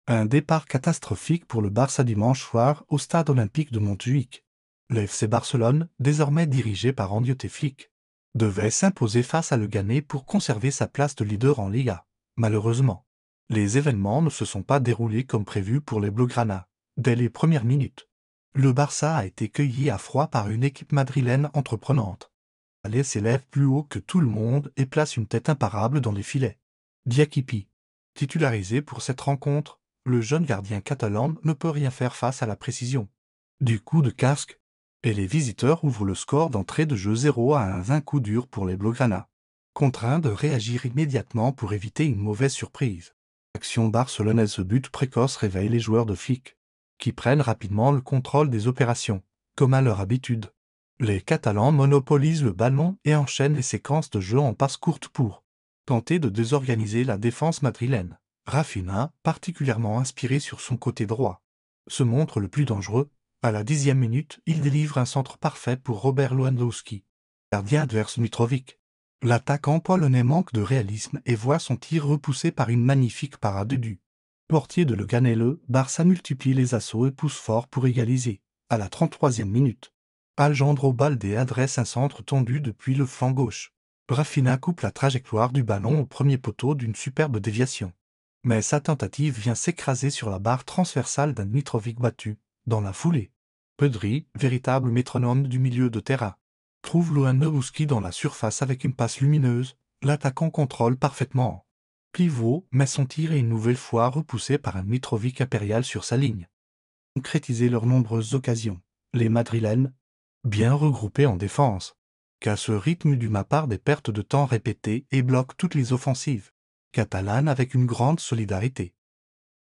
Un départ catastrophique pour le Barça dimanche soir au stade olympique de Montjuïc. Le FC Barcelone, désormais dirigé par Hansi Flick, devait s'imposer face à Leganés pour conserver sa place de leader en Liga. Malheureusement, les événements ne se sont pas déroulés comme prévu pour les Blaugrana. Dès les premières minutes, le Barça a été cueilli à froid par une équipe madrilène entreprenante. Allez s'élève plus haut que tout le monde et place une tête imparable dans les filets. Diakipi, titularisé pour cette rencontre, le jeune gardien catalan ne peut rien faire face à la précision du coup de casque, et les visiteurs ouvrent le score d'entrée de jeu 0 à un 20 coup dur pour les Blaugrana. Contraints de réagir immédiatement pour éviter une mauvaise surprise. L'action barcelonaise but précoce réveille les joueurs de Flick, qui prennent rapidement le contrôle des opérations, comme à leur habitude. Les Catalans monopolisent le ballon et enchaînent les séquences de jeu en passes courtes pour tenter de désorganiser la défense madrilène. Rafinha, particulièrement inspiré sur son côté droit, se montre le plus dangereux. À la 10e minute, il délivre un centre parfait pour Robert Lewandowski, gardien adverse Mitrovic. L'attaquant polonais manque de réalisme et voit son tir repoussé par une magnifique parade du portier de Leganés. Le Barça multiplie les assauts et pousse fort pour égaliser. À la 33e minute, Alejandro Balde adresse un centre tendu depuis le flanc gauche. Rafinha coupe la trajectoire du ballon au premier poteau d'une superbe déviation. Mais sa tentative vient s'écraser sur la barre transversale d'un Mitrovic battu, dans la foulée. Pedri, véritable métronome du milieu de terrain, trouve Lewandowski dans la surface avec une passe lumineuse. L'attaquant contrôle parfaitement en pivot, mais son tir est une nouvelle fois repoussé par un Mitrovic impérial sur sa ligne. Concrétiser leurs nombreuses occasions. Les Madrilènes, bien regroupés en défense, cassent le rythme du part des pertes de temps répétées et bloquent toutes les offensives catalanes avec une grande solidarité.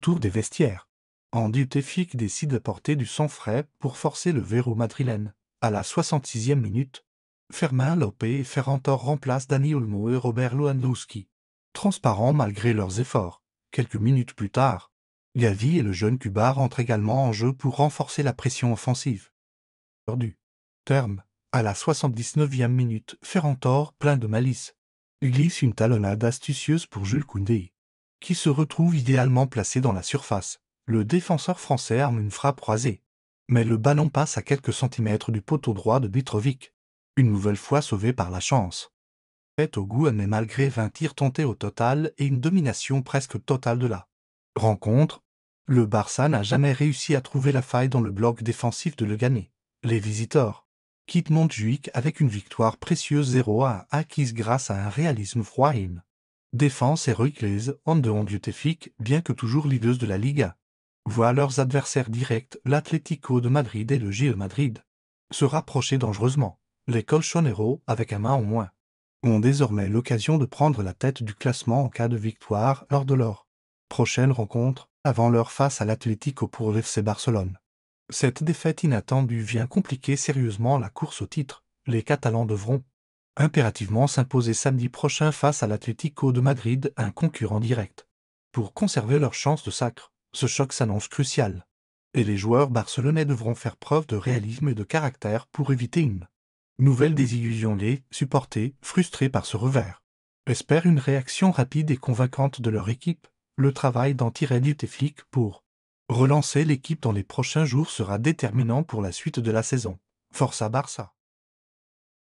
Tour des vestiaires. Hansi Flick décide d'apporter du sang frais pour forcer le verrou madrilène. À la 66e minute, Fermín López et Ferran Torres remplacent Dani Olmo et Robert Lewandowski, transparents malgré leurs efforts. Quelques minutes plus tard, Gavi et le jeune Cuba rentrent également en jeu pour renforcer la pression offensive. Du terme, à la 79e minute, Ferran Torres, plein de malice, glisse une talonnade astucieuse pour Jules Koundé, qui se retrouve idéalement placé dans la surface. Le défenseur français arme une frappe croisée, mais le ballon passe à quelques centimètres du poteau droit de Mitrovic, une nouvelle fois sauvé par la chance. Fait au goût, mais malgré 20 tirs tentés au total et une domination presque totale de la rencontre, le Barça n'a jamais réussi à trouver la faille dans le bloc défensif de Leganés. Les visiteurs quittent Montjuïc avec une victoire précieuse 0-1 acquise grâce à un réalisme froid et une défense héroïque. Les hommes de Hansi Flick, bien que toujours leaders de la Liga, voient leurs adversaires directs, l'Atlético de Madrid et le Real Madrid, se rapprocher dangereusement. Les colchoneros, avec un main en moins, ont désormais l'occasion de prendre la tête du classement en cas de victoire lors de leur prochaine rencontre, avant leur face à l'Atlético pour l'FC Barcelone. Cette défaite inattendue vient compliquer sérieusement la course au titre. Les Catalans devront impérativement s'imposer samedi prochain face à l'Atlético de Madrid, un concurrent direct, pour conserver leur chance de sacre. Ce choc s'annonce crucial, et les joueurs barcelonais devront faire preuve de réalisme et de caractère pour éviter une nouvelle désillusion. Les supporters, frustrés par ce revers, espèrent une réaction rapide et convaincante de leur équipe. Le travail d'Hansi Flick pour relancer l'équipe dans les prochains jours sera déterminant pour la suite de la saison. Força Barça!